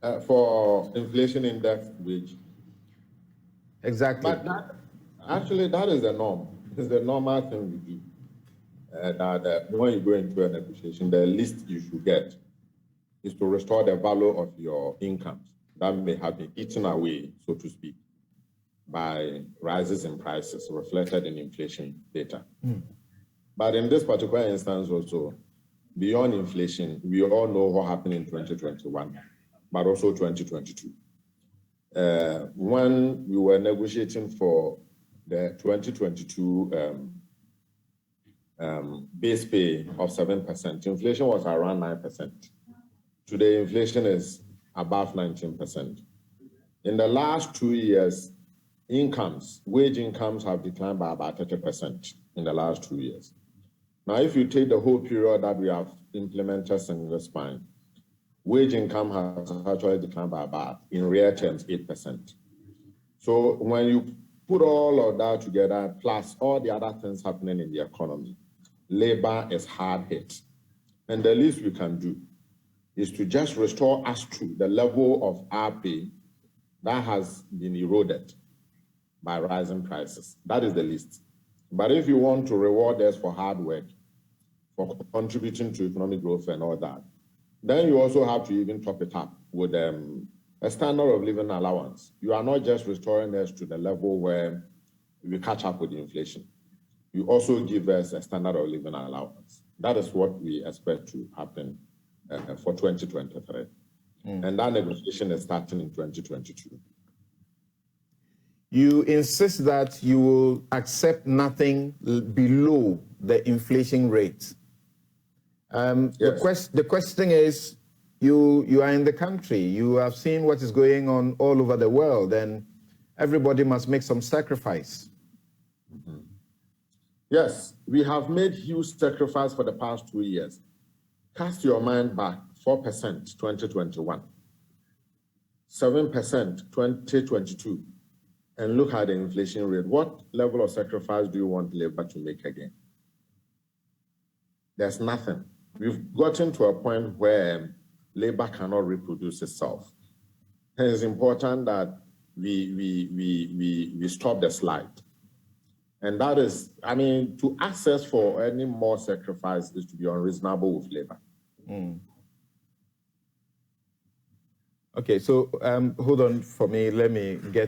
For inflation index wage. Exactly. But actually, that is the norm. It's the normal thing we do. That when you go into a negotiation, the least you should get is to restore the value of your incomes that may have been eaten away, so to speak, by rises in prices reflected in inflation data. But in this particular instance also, beyond inflation, we all know what happened in 2021, but also 2022. When we were negotiating for the 2022 base pay of 7%, inflation was around 9%. Today, inflation is above 19%. In the last 2 years, wage incomes have declined by about 30% in the last 2 years. Now, if you take the whole period that we have implemented single spine, wage income has actually declined by about, in real terms, 8%. So when you put all of that together, plus all the other things happening in the economy, labor is hard hit. And the least we can do is to just restore us to the level of our pay that has been eroded by rising prices. That is the least. But if you want to reward us for hard work, for contributing to economic growth and all that, then you also have to even top it up with a standard of living allowance. You are not just restoring us to the level where we catch up with inflation. You also give us a standard of living allowance. That is what we expect to happen for 2023. And that negotiation is starting in 2022. You insist that you will accept nothing below the inflation rate. Yes. The question is, you are in the country, you have seen what is going on all over the world, and everybody must make some sacrifice. Yes, we have made huge sacrifice for the past 2 years. Cast your mind back, 4% 2021, 7% 2022, and look at the inflation rate. What level of sacrifice do you want labor to make again? There's nothing. We've gotten to a point where labor cannot reproduce itself. And it's important that we stop the slide. And that is, I mean, to access for any more sacrifice is to be unreasonable with labor. Okay, so hold on for me. Let me get